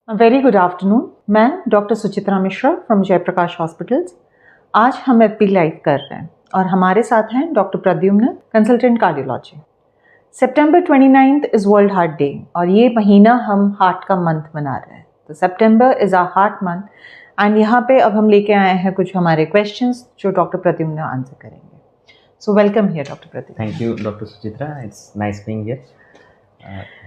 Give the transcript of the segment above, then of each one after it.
Very good afternoon. मैं doctor Suchitra Mishra from Jayprakash hospitals. आज हम एफपी लाइव कर रहे हैं और हमारे साथ हैं doctor Pradyumna, consultant cardiology. September 29 is world heart day और ये महीना हम हार्ट का मंथ मना रहे हैं। तो September is our heart month and यहाँ पे अब हम लेके आए हैं कुछ हमारे क्वेश्चंस जो डॉक्टर प्रद्युम्न आंसर करेंगे। So welcome here doctor Pradyumna. Thank you doctor Suchitra, it's nice being here.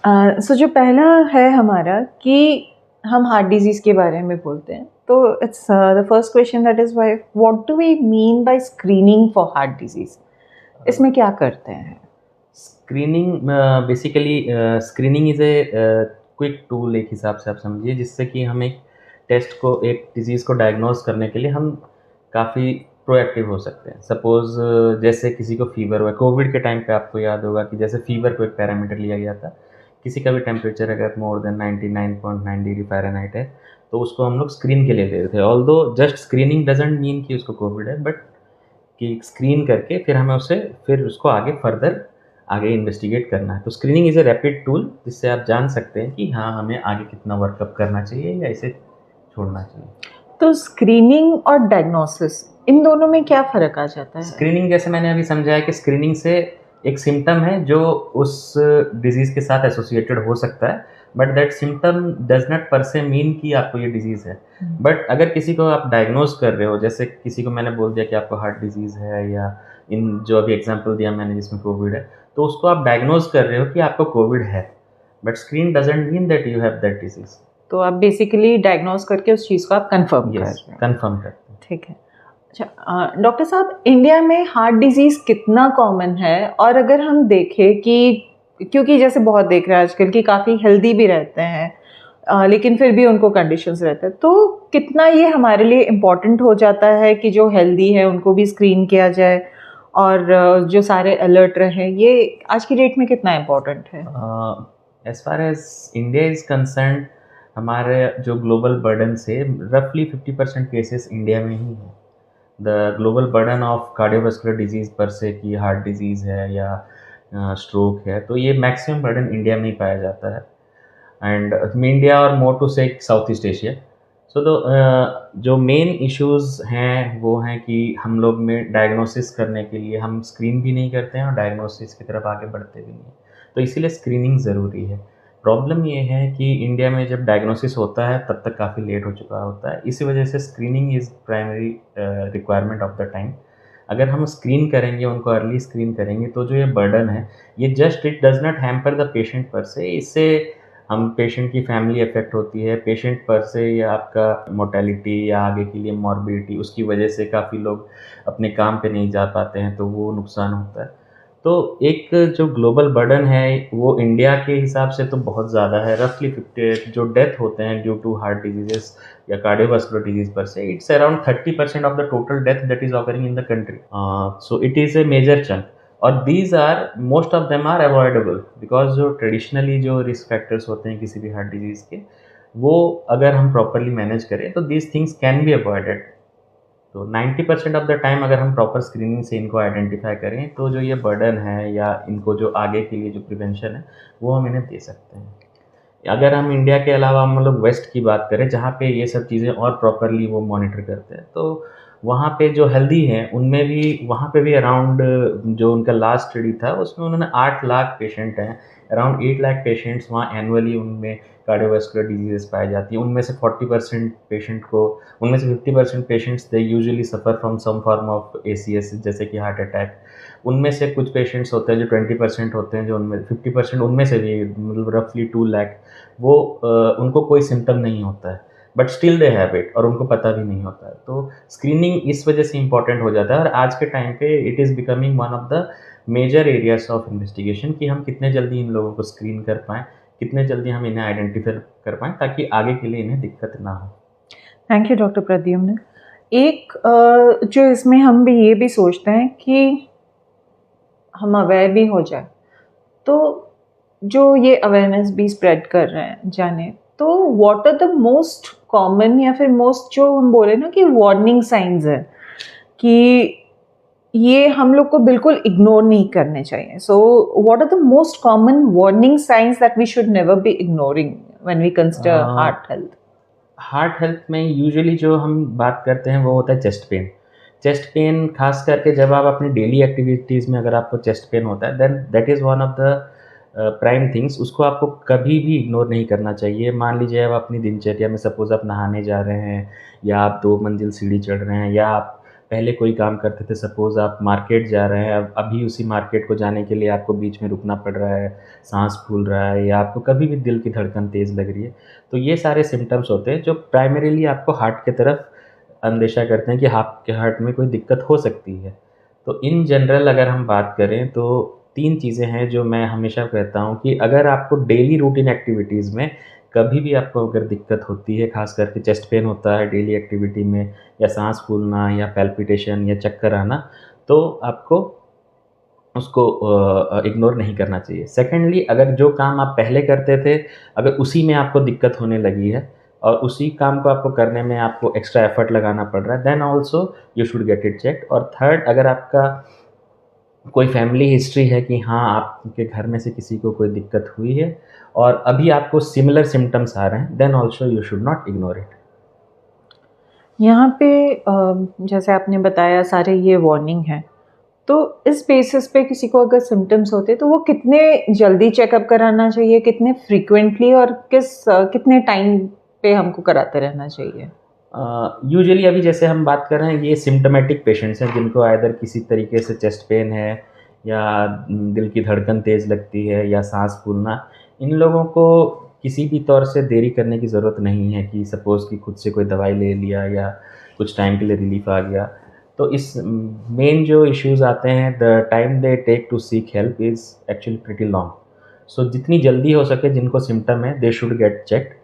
So जो पहला है हमारा कि हम हार्ट डिजीज़ के बारे में बोलते हैं, तो it's the first question that is why what do we mean by screening for heart disease? इसमें क्या करते हैं? Screening basically screening is a quick tool, एक हिसाब से आप समझिए, जिससे कि हम एक टेस्ट को, एक डिज़ीज़ को डायग्नोज करने के लिए हम काफ़ी प्रोएक्टिव हो सकते हैं। सपोज़ जैसे किसी को फीवर हुआ, कोविड के टाइम पे आपको याद होगा कि जैसे फीवर को एक पैरामीटर लिया गया था। किसी का भी टेम्परेचर अगर मोर देन 99.9 डिग्री फ़ारेनहाइट है तो उसको हम लोग स्क्रीन के लिए दे रहे थे। Although just screening doesn't mean कि उसको कोविड है, बट कि स्क्रीन करके फिर हमें फिर उसको आगे इन्वेस्टिगेट करना है। तो screening is a rapid tool जिससे आप जान सकते हैं कि हाँ, हमें आगे कितना वर्कअप करना चाहिए या इसे छोड़ना चाहिए। तो स्क्रीनिंग और डायग्नोसिस, इन दोनों में क्या फ़र्क आ जाता है? स्क्रीनिंग, जैसे मैंने अभी समझाया कि स्क्रीनिंग से एक सिम्पटम है जो उस डिज़ीज़ के साथ एसोसिएटेड हो सकता है, but that symptom does not पर से मीन कि आपको ये डिज़ीज़ है। बट अगर किसी को आप डायग्नोज़ कर रहे हो, जैसे किसी को मैंने बोल दिया कि आपको हार्ट डिज़ीज़ है, या इन जो अभी एग्ज़ाम्पल दिया मैंने जिसमें कोविड है, तो उसको आप डायग्नोज़ कर रहे हो कि आपको कोविड है, but screen doesn't mean that you have that disease. तो आप बेसिकली डायग्नोज करके उस चीज़ को आप कंफर्म कर रहे हैं। कंफर्म करते हैं। ठीक है। अच्छा, डॉक्टर साहब, इंडिया में हार्ट डिजीज़ कितना कॉमन है? और अगर हम देखें कि क्योंकि जैसे बहुत देख रहे हैं आजकल कि काफ़ी हेल्दी भी रहते हैं, लेकिन फिर भी उनको कंडीशंस रहते हैं, तो कितना ये हमारे लिए इम्पॉर्टेंट हो जाता है कि जो हेल्दी है उनको भी स्क्रीन किया जाए और जो सारे अलर्ट रहें, ये आज की डेट में कितना इम्पॉर्टेंट है? As far as India is concerned, हमारे जो ग्लोबल बर्डन से रफली 50% केसेस इंडिया में ही है। The global burden of cardiovascular disease पर से, कि हार्ट डिजीज़ है या स्ट्रोक है, तो ये मैक्सिमम बर्डन इंडिया में ही पाया जाता है। एंड इंडिया और मोर टू से साउथ ईस्ट एशिया। सो जो मेन इश्यूज़ हैं वो हैं कि हम लोग में डायग्नोसिस करने के लिए हम स्क्रीन भी नहीं करते हैं और डायग्नोसिस की तरफ आगे बढ़ते भी नहीं हैं, तो इसीलिए स्क्रीनिंग ज़रूरी है। प्रॉब्लम ये है कि इंडिया में जब डायग्नोसिस होता है तब तक काफ़ी लेट हो चुका होता है, इसी वजह से screening is primary requirement of the time. अगर हम स्क्रीन करेंगे, उनको अर्ली स्क्रीन करेंगे, तो जो ये बर्डन है, ये just it does not hamper the patient पर से, इससे हम पेशेंट की फैमिली अफेक्ट होती है, पेशेंट पर से या आपका मोर्टेलिटी या आगे के लिए मॉर्बिडिटी, उसकी वजह से काफ़ी लोग अपने काम पे नहीं जा पाते हैं, तो वो नुकसान होता है। तो एक जो ग्लोबल बर्डन है वो इंडिया के हिसाब से तो बहुत ज़्यादा है। रफली 50 जो डेथ होते हैं ड्यू टू हार्ट डिजीजेस या कार्डियोवास्कुलर डिजीज पर से, it's around 30% of the total death that is occurring in the country. So it is a major chunk, और these are most of them are avoidable, because जो traditionally जो risk factors होते हैं किसी भी heart disease के, वो अगर हम प्रॉपरली मैनेज करें तो these things can be avoided. तो 90% ऑफ द टाइम अगर हम प्रॉपर स्क्रीनिंग से इनको आइडेंटिफाई करें, तो जो ये बर्डन है या इनको जो आगे के लिए जो प्रिवेंशन है वो हम इन्हें दे सकते हैं। अगर हम इंडिया के अलावा हम लोग वेस्ट की बात करें, जहाँ पे ये सब चीज़ें और प्रॉपरली वो मॉनिटर करते हैं, तो वहाँ पे जो हेल्दी हैं उनमें भी, वहाँ पे भी अराउंड, जो उनका लास्ट स्टडी था उसमें उन्होंने 8 लाख पेशेंट हैं, अराउंड 8 लाख पेशेंट्स वहाँ एनुअली उनमें कार्डियोवास्कुलर डिजीज़ेस पाई जाती हैं। उनमें से 40% पेशेंट को, उनमें से 50% patients they usually suffer from some form of ACS, जैसे कि हार्ट अटैक। उनमें से कुछ पेशेंट्स होते हैं जो 20% होते हैं, जो उनमें 50%, उनमें से भी मतलब रफली 2 लाख, वो उनको कोई सिम्टम नहीं होता है, but still they have it, और उनको पता भी नहीं होता है। तो स्क्रीनिंग इस वजह से इम्पॉर्टेंट हो जाता है, और आज के टाइम पे it is becoming one of the major areas of investigation, कि हम कितने जल्दी इन लोगों को स्क्रीन कर पाएँ, कितने जल्दी हम इन्हें आइडेंटिफाई कर पाएँ, ताकि आगे के लिए इन्हें दिक्कत ना हो। Thank you doctor Pradyumna. एक जो इसमें हम भी ये भी सोचते हैं कि हम अवेयर भी हो जाए, तो जो ये अवेयरनेस भी स्प्रेड कर रहे हैं जाने, तो what are the most common या फिर मोस्ट, जो हम बोले ना कि वार्निंग साइंस है कि ये हम लोग को बिल्कुल इग्नोर नहीं करने चाहिए। So what are the most common warning signs that we should never be ignoring when we consider heart health? Heart health में यूजुअली जो हम बात करते हैं वो होता है चेस्ट पेन। चेस्ट पेन खास करके जब आप अपनी डेली एक्टिविटीज़ में अगर आपको चेस्ट पेन होता है, then that is one of the prime things. उसको आपको कभी भी इग्नोर नहीं करना चाहिए। मान लीजिए आप अपनी दिनचर्या में सपोज़ आप नहाने जा रहे हैं, या आप 2 मंजिल सीढ़ी चढ़ रहे हैं, या आप पहले कोई काम करते थे, सपोज़ आप मार्केट जा रहे हैं, अब अभी उसी मार्केट को जाने के लिए आपको बीच में रुकना पड़ रहा है, साँस फूल रहा है, या आपको कभी भी दिल की धड़कन तेज़ लग रही है। तो ये सारे सिम्पटम्स होते हैं जो प्राइमरीली आपको हार्ट की तरफ अंदेशा करते हैं कि आपके हार्ट में कोई दिक्कत हो सकती है। तो इन जनरल अगर हम बात करें तो 3 चीज़ें हैं जो मैं हमेशा कहता हूँ कि अगर आपको डेली रूटीन एक्टिविटीज़ में कभी भी आपको अगर दिक्कत होती है, ख़ास करके चेस्ट पेन होता है डेली एक्टिविटी में, या साँस फूलना, या पैल्पिटेशन, या चक्कर आना, तो आपको उसको इग्नोर नहीं करना चाहिए। सेकेंडली, अगर जो काम आप पहले करते थे, अगर उसी में आपको दिक्कत होने लगी है और उसी काम को आपको करने में आपको एक्स्ट्रा एफर्ट लगाना पड़ रहा है, then also you should get it checked. और थर्ड, अगर आपका कोई फैमिली हिस्ट्री है कि हाँ, आपके घर में से किसी को कोई दिक्कत हुई है और अभी आपको सिमिलर सिम्पटम्स आ रहे हैं, then also you should not ignore it. यहाँ पे जैसे आपने बताया सारे ये वार्निंग है, तो इस बेसिस पे किसी को अगर सिम्टम्स होते तो वो कितने जल्दी चेकअप कराना चाहिए, कितने फ्रीक्वेंटली, और कितने टाइम पे हमको कराते रहना चाहिए? यूजुअली अभी जैसे हम बात कर रहे हैं, ये सिम्टोमेटिक पेशेंट्स हैं जिनको आइदर किसी तरीके से चेस्ट पेन है, या दिल की धड़कन तेज़ लगती है, या सांस फूलना। इन लोगों को किसी भी तौर से देरी करने की ज़रूरत नहीं है कि सपोज़ कि खुद से कोई दवाई ले लिया या कुछ टाइम के लिए रिलीफ आ गया। तो इस मेन जो इश्यूज़ आते हैं, the time they take to seek help is actually pretty long. So जितनी जल्दी हो सके जिनको सिम्टम है, दे शुड गेट चेक्ड।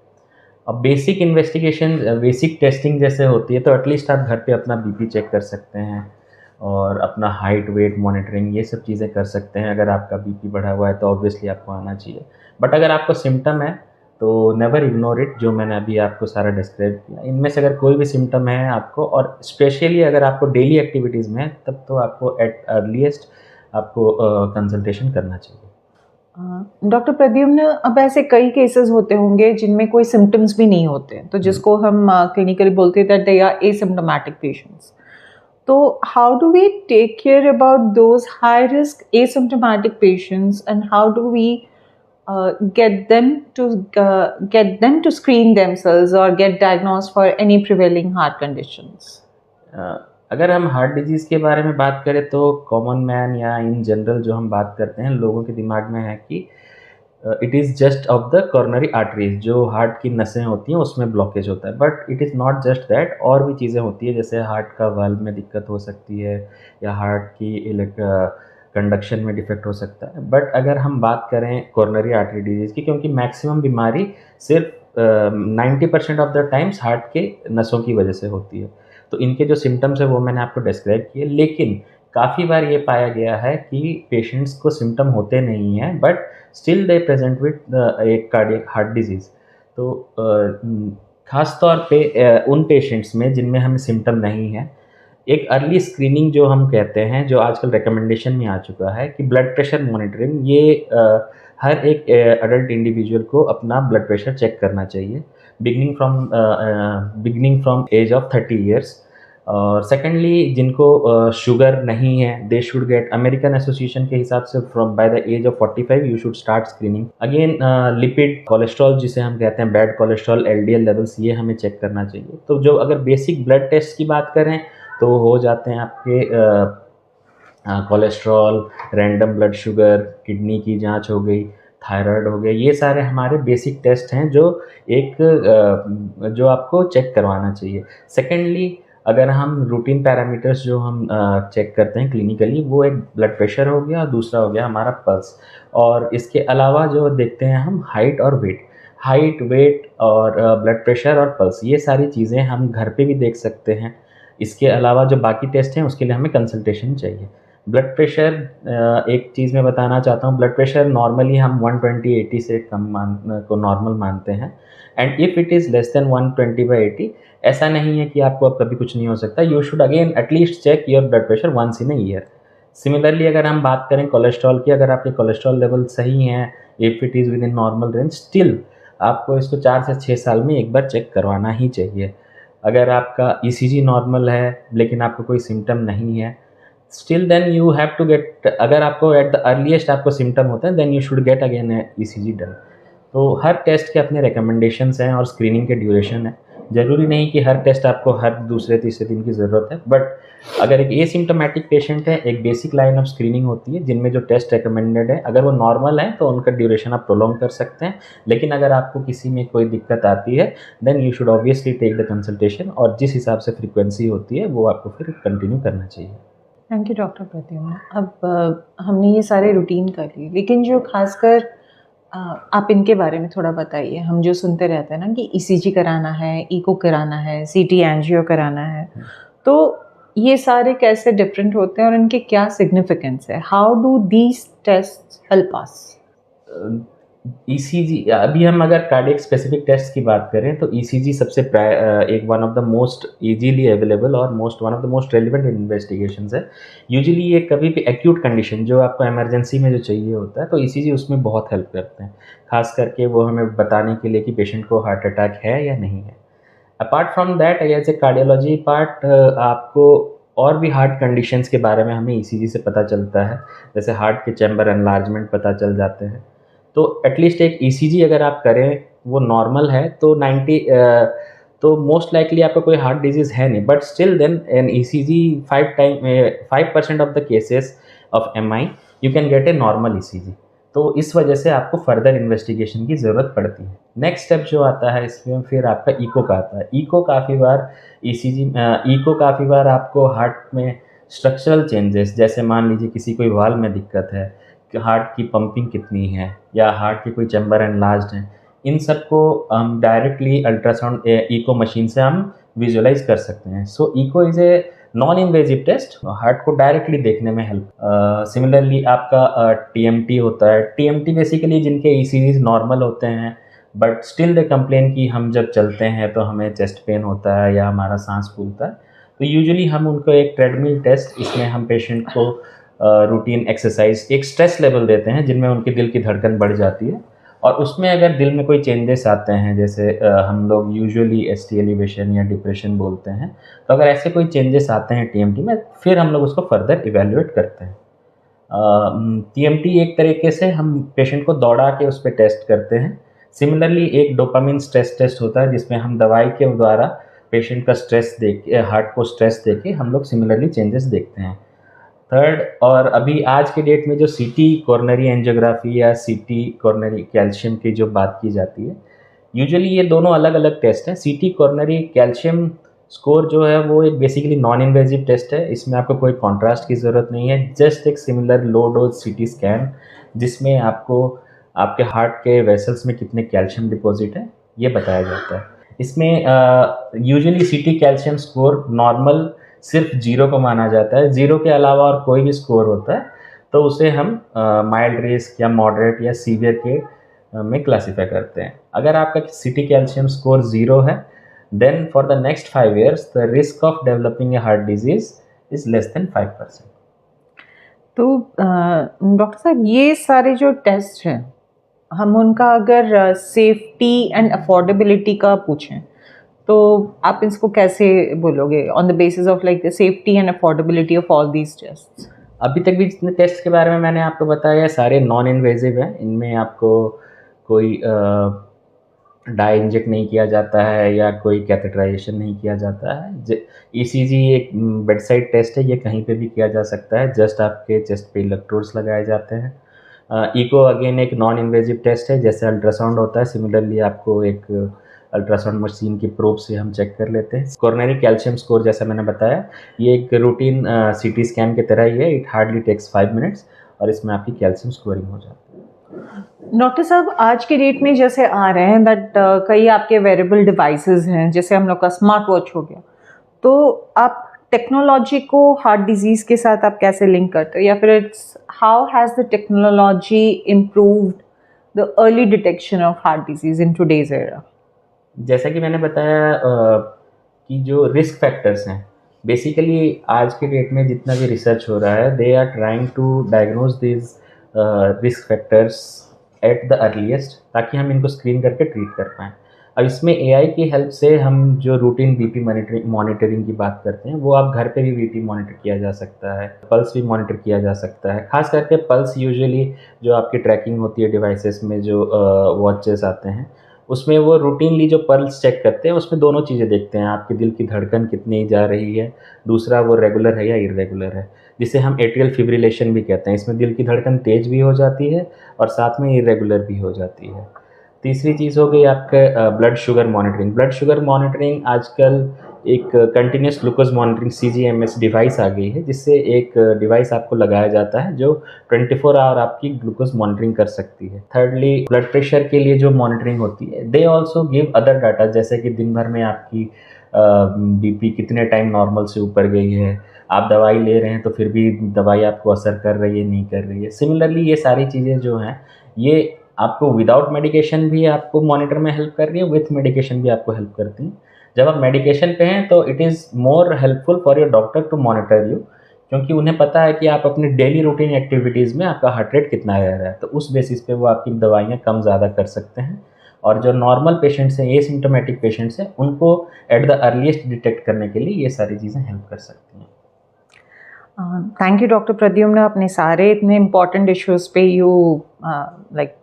अब बेसिक इन्वेस्टिगेशन, बेसिक टेस्टिंग जैसे होती है, तो एटलीस्ट आप घर पे अपना बीपी चेक कर सकते हैं और अपना हाइट वेट मॉनिटरिंग, ये सब चीज़ें कर सकते हैं। अगर आपका बीपी बढ़ा हुआ है तो ऑब्वियसली आपको आना चाहिए। बट अगर आपको सिम्टम है तो नेवर इग्नोर इट, जो मैंने अभी आपको सारा डिस्क्राइब किया। इनमें से अगर कोई भी सिम्टम है आपको, और स्पेशली अगर आपको डेली एक्टिविटीज़ में है, तब तो आपको एट अर्लीस्ट आपको कंसल्टेशन करना चाहिए। डॉक्टर प्रद्युम्न, अब ऐसे कई केसेस होते होंगे जिनमें कोई सिम्टम्स भी नहीं होते, तो जिसको हम क्लिनिकली बोलते हैं that they are asymptomatic patients. तो how do we take care about those high risk asymptomatic patients, and how do we get them to screen themselves or get diagnosed for any prevailing heart conditions? अगर हम heart disease के बारे में बात करें तो common man या in general जो हम बात करते हैं, लोगों के दिमाग में है कि it is just of the coronary arteries, जो हार्ट की नसें होती हैं उसमें ब्लॉकेज होता है। But it is not just that, और भी चीज़ें होती है, जैसे हार्ट का वाल्व में दिक्कत हो सकती है, या हार्ट की कंडक्शन में डिफेक्ट हो सकता है। बट अगर हम बात करें कॉर्नरी आर्टरी डिजीज़ की, क्योंकि मैक्सिमम बीमारी सिर्फ 90% ऑफ द टाइम्स हार्ट के नसों की वजह से होती है, तो इनके जो सिम्टम्स है वो मैंने आपको डिस्क्राइब किए। लेकिन काफ़ी बार ये पाया गया है कि पेशेंट्स को सिम्टम होते नहीं हैं, but still they present with एक कार्डियक हार्ट डिजीज़। तो ख़ास तौर पे उन पेशेंट्स में जिनमें हमें सिम्टम नहीं है, एक अर्ली स्क्रीनिंग जो हम कहते हैं, जो आजकल रिकमेंडेशन में आ चुका है कि ब्लड प्रेशर मॉनिटरिंग, ये हर एक एडल्ट इंडिविजुअल को अपना ब्लड प्रेशर चेक करना चाहिए, beginning from age of 30 years. और सेकेंडली, जिनको शुगर नहीं है, they should get, American association के हिसाब से from by the age of 45 you should start screening. Again lipid, cholesterol जिसे हम कहते हैं बैड कोलेस्ट्रॉल, एलडीएल लेवल्स, ये हमें चेक करना चाहिए। तो जो अगर बेसिक ब्लड टेस्ट की बात करें तो हो जाते हैं आपके cholesterol, random blood sugar, kidney की जांच हो गई, थायराइड हो गया, ये सारे हमारे बेसिक टेस्ट हैं जो जो आपको चेक करवाना चाहिए। सेकेंडली, अगर हम रूटीन पैरामीटर्स जो हम चेक करते हैं क्लिनिकली, वो एक ब्लड प्रेशर हो गया और दूसरा हो गया हमारा पल्स। और इसके अलावा जो देखते हैं हम हाइट और वेट और ब्लड प्रेशर और पल्स, ये सारी चीज़ें हम घर पे भी देख सकते हैं। इसके अलावा जो बाकी टेस्ट हैं उसके लिए हमें कंसल्टेशन चाहिए। ब्लड प्रेशर, एक चीज़ मैं बताना चाहता हूँ, ब्लड प्रेशर नॉर्मली हम 120/80 से कम को नॉर्मल मानते हैं, and if it is less than 120/80, ऐसा नहीं है कि आपको अब कभी कुछ नहीं हो सकता। You should again at least check your blood pressure once in a year. Similarly, अगर हम बात करें कोलेस्ट्रॉल की, अगर आपके कोलेस्ट्रॉल लेवल सही हैं, if it is with in normal range, still आपको इसको 4 से 6 साल में एक बार चेक करवाना ही चाहिए। अगर आपका ईसीजी नॉर्मल है लेकिन आपको कोई सिम्टम नहीं है, still then you have to get, अगर आपको एट द अर्लीस्ट आपको सिम्टम होता है then you should get again ECG done. तो हर टेस्ट के अपने रिकमेंडेशंस हैं और स्क्रीनिंग के ड्यूरेशन है। ज़रूरी नहीं कि हर टेस्ट आपको हर दूसरे तीसरे दिन की ज़रूरत है, बट अगर एक एसिम्प्टोमेटिक पेशेंट है, एक बेसिक लाइन ऑफ स्क्रीनिंग होती है जिनमें जो टेस्ट रिकमेंडेड है, अगर वो नॉर्मल है तो उनका ड्यूरेशन आप प्रोलॉन्ग कर सकते हैं। लेकिन अगर आपको किसी में कोई दिक्कत आती है then you should obviously take the consultation, और जिस हिसाब से फ्रीक्वेंसी होती है वो आपको फिर कंटिन्यू करना चाहिए। Thank you doctor Pradyumna. अब हमने ये सारे रूटीन कर लिए, लेकिन जो खासकर आप इनके बारे में थोड़ा बताइए। हम जो सुनते रहते हैं ना कि ईसीजी कराना है, इको कराना है, सीटी एंजियो कराना है, तो ये सारे कैसे डिफरेंट होते हैं और इनके क्या सिग्निफिकेंस है? How do these test help us? ECG, अभी हम अगर कार्डियक स्पेसिफिक टेस्ट की बात करें तो ईसीजी सबसे एक one of the most easily available और one of the most relevant investigations है। यूजुअली ये कभी भी एक्यूट कंडीशन जो आपको इमरजेंसी में जो चाहिए होता है तो ईसीजी उसमें बहुत हेल्प करते हैं, खास करके वो हमें बताने के लिए कि पेशेंट को हार्ट अटैक है या नहीं है। Apart from that as a cardiology part, आपको और भी हार्ट कंडीशंस के बारे में हमें ईसीजी से पता चलता है, जैसे हार्ट के चैम्बर एनलार्जमेंट पता चल जाते हैं। तो एटलीस्ट एक ईसीजी अगर आप करें वो नॉर्मल है तो 90 तो मोस्ट लाइकली आपका कोई हार्ट डिजीज़ है नहीं, but still then an ECG 5% of the cases of MI you can get a normal ECG. तो इस वजह से आपको फर्दर इन्वेस्टिगेशन की ज़रूरत पड़ती है। नेक्स्ट स्टेप जो आता है इसमें फिर आपका इको का आता है। इको काफ़ी बार आपको हार्ट में स्ट्रक्चरल चेंजेस, जैसे मान लीजिए किसी कोई वाल्व में दिक्कत है, कि हार्ट की पंपिंग कितनी है या हार्ट के कोई चैम्बर एनलार्ज्ड हैं, इन सब को हम डायरेक्टली अल्ट्रासाउंड इको मशीन से हम विजुअलाइज कर सकते हैं। So echo is a non invasive test, heart को डायरेक्टली देखने में हेल्प। सिमिलरली आपका टीएमटी होता है। टीएमटी बेसिकली जिनके ईसीजीज नॉर्मल होते हैं बट स्टिल दे कंप्लेन कि हम जब चलते हैं तो हमें चेस्ट पेन होता है या हमारा सांस फूलता है, तो यूजुअली हम उनको एक ट्रेडमिल टेस्ट, इसमें हम पेशेंट को रूटीन एक्सरसाइज, एक स्ट्रेस लेवल देते हैं जिनमें उनकी दिल की धड़कन बढ़ जाती है, और उसमें अगर दिल में कोई चेंजेस आते हैं, जैसे हम लोग यूजुअली एसटी एलिवेशन या डिप्रेशन बोलते हैं, तो अगर ऐसे कोई चेंजेस आते हैं टीएमटी में, फिर हम लोग उसको फर्दर इवेल्युएट करते हैं। टीएमटी एक तरीके से हम पेशेंट को दौड़ा के उस पर टेस्ट करते हैं। सिमिलरली एक डोपामिन स्ट्रेस टेस्ट होता है जिसमें हम दवाई के द्वारा पेशेंट का स्ट्रेस देख के, हार्ट को स्ट्रेस दे के हम लोग सिमिलरली चेंजेस देखते हैं। थर्ड, और अभी आज के डेट में जो सीटी कोरोनरी एंजियोग्राफी या सीटी कोरोनरी कैल्शियम की जो बात की जाती है, यूजुअली ये दोनों अलग अलग टेस्ट हैं। सीटी कोरोनरी कैल्शियम स्कोर जो है वो एक बेसिकली नॉन इन्वेजिव टेस्ट है, इसमें आपको कोई कॉन्ट्रास्ट की ज़रूरत नहीं है, जस्ट एक similar low dose CT scan जिसमें आपको आपके हार्ट के वेसल्स में कितने कैल्शियम डिपॉजिट है ये बताया जाता है। इसमें यूजुअली सीटी कैल्शियम स्कोर नॉर्मल सिर्फ 0 को माना जाता है। 0 के अलावा और कोई भी स्कोर होता है तो उसे हम माइल्ड रिस्क या मॉडरेट या सीवियर के में क्लासीफाई करते हैं। अगर आपका सीटी कैल्शियम स्कोर 0 है then for the next 5 years the risk of developing a heart disease is less than 5%। तो डॉक्टर साहब, ये सारे जो टेस्ट हैं, हम उनका अगर सेफ्टी एंड अफोर्डेबिलिटी का पूछें तो आप इसको कैसे बोलोगे on the basis of like the safety and affordability of all these test? अभी तक भी जितने टेस्ट के बारे में मैंने आपको बताया सारे नॉन इन्वेजिव हैं। इनमें आपको कोई डाई इंजेक्ट नहीं किया जाता है या कोई कैथेटराइजेशन नहीं किया जाता है। ईसीजी एक बेड साइड टेस्ट है, ये कहीं पे भी किया जा सकता है, जस्ट आपके चेस्ट पे इलेक्ट्रोड्स लगाए जाते हैं। इको अगेन एक नॉन इन्वेजिव टेस्ट है, जैसे अल्ट्रासाउंड होता है, सिमिलरली आपको एक अल्ट्रासाउंड मशीन की प्रोब से हम चेक कर लेते हैं। कोरोनरी कैल्शियम स्कोर जैसा मैंने बताया, ये एक रूटीन सीटी स्कैन की तरह ही है, इट हार्डली टेक्स 5 minutes और इसमें आपकी कैल्शियम स्कोरिंग हो जाती है। डॉक्टर साहब, आज के डेट में जैसे आ रहे हैं दैट कई आपके वेरेबल डिवाइसेस हैं, जैसे हम लोग का स्मार्ट वॉच हो गया, तो आप टेक्नोलॉजी को हार्ट डिजीज़ के साथ आप कैसे लिंक करते हो, या फिर it's how has the technology improved the early detection of heart disease in today's era? जैसा कि मैंने बताया कि जो रिस्क फैक्टर्स हैं, बेसिकली आज के डेट में जितना भी रिसर्च हो रहा है, they are trying to diagnose this risk factors at the earliest, ताकि हम इनको स्क्रीन करके ट्रीट कर पाएँ। अब इसमें एआई की हेल्प से हम जो रूटीन बीपी मॉनिटरिंग की बात करते हैं, वो आप घर पे भी बीपी मॉनिटर किया जा सकता है, पल्स भी मॉनिटर किया जा सकता है। ख़ास करके पल्स यूजुअली जो आपकी ट्रैकिंग होती है डिवाइसेस में, जो वॉचेस आते हैं, उसमें वो रूटीनली जो पल्स चेक करते हैं, उसमें दोनों चीज़ें देखते हैं, आपके दिल की धड़कन कितनी जा रही है, दूसरा वो रेगुलर है या इर्रेगुलर है, जिसे हम एट्रियल फिब्रिलेशन भी कहते हैं। इसमें दिल की धड़कन तेज़ भी हो जाती है और साथ में इर्रेगुलर भी हो जाती है। तीसरी चीज़ हो गई आपका blood sugar monitoring. Blood sugar monitoring आजकल एक continuous glucose monitoring CGMS device आ गई है, जिससे एक डिवाइस आपको लगाया जाता है जो 24 आवर आपकी ग्लूकोज मॉनिटरिंग कर सकती है। थर्डली, ब्लड प्रेशर के लिए जो मॉनिटरिंग होती है, they also give other data, जैसे कि दिन भर में आपकी बीपी कितने टाइम नॉर्मल से ऊपर गई है, आप दवाई ले रहे हैं तो फिर भी दवाई आपको असर कर रही है, नहीं कर रही है। सिमिलरली ये सारी चीज़ें जो हैं, ये आपको विदाउट मेडिकेशन भी आपको मॉनिटर में हेल्प कर रही है, विथ मेडिकेशन भी आपको हेल्प करती हैं। जब आप मेडिकेशन पे हैं तो it is more helpful for your doctor to monitor you, क्योंकि उन्हें पता है कि आप अपनी डेली रूटीन एक्टिविटीज़ में आपका हार्ट रेट कितना रह रहा है, तो उस बेसिस पे वो आपकी दवाइयाँ कम ज़्यादा कर सकते हैं। और जो नॉर्मल पेशेंट्स हैं, एसिम्प्टोमेटिक पेशेंट्स हैं, उनको एट द अर्लीस्ट डिटेक्ट करने के लिए ये सारी चीज़ें हेल्प कर सकती हैं। थैंक यू डॉक्टर प्रद्युम्न, अपने सारे इतने इम्पॉर्टेंट इश्यूज़ पे you like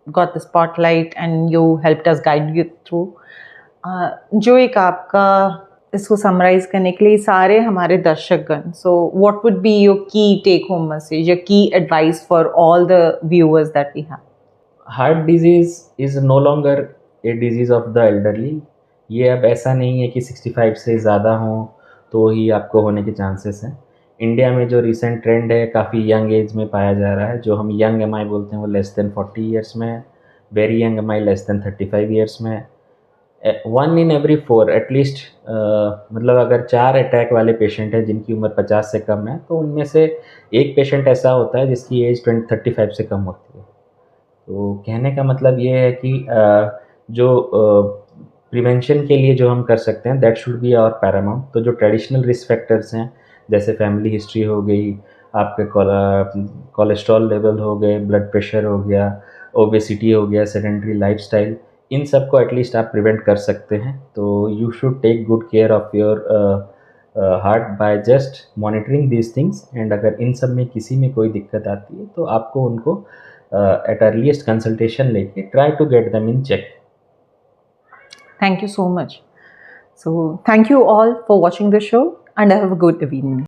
got the spotlight and you helped us guide you through. जो एक आपका इसको समराइज करने के लिए सारे हमारे दर्शकगण, so what would be your key take home message, your key advice for all the viewers that we have? Heart disease is no longer a disease of the elderly. ये अब ऐसा नहीं है कि 65 से ज़्यादा हों तो ही आपको होने के चांसेस हैं। इंडिया में जो रिसेंट ट्रेंड है, काफ़ी यंग एज में पाया जा रहा है। जो हम यंग एमआई बोलते हैं, वो लेस देन 40 ईयर्स में है। Very young MI less than 35 years में है। 1 इन एवरी 4 एटलीस्ट, मतलब अगर 4 अटैक वाले पेशेंट हैं जिनकी उम्र 50 से कम है, तो उनमें से एक पेशेंट ऐसा होता है जिसकी एज 35 से कम होती है। तो कहने का मतलब ये है कि जो प्रिवेंशन के लिए जो हम कर सकते हैं, that should be our paramount. तो जो ट्रेडिशनल रिस्क फैक्टर्स हैं, जैसे फैमिली हिस्ट्री हो गई, आपके कोलेस्ट्रॉल लेवल हो गए, ब्लड प्रेशर हो गया, ओबेसिटी हो गया, सेडेंटरी लाइफस्टाइल, इन सब को एटलीस्ट आप प्रिवेंट कर सकते हैं। तो you should take good care of your heart by just monitoring these things. And अगर इन सब में किसी में कोई दिक्कत आती है तो आपको उनको at earliest consultation लेके try to get them in check. Thank you so much. So thank you all for watching the show and have a good evening.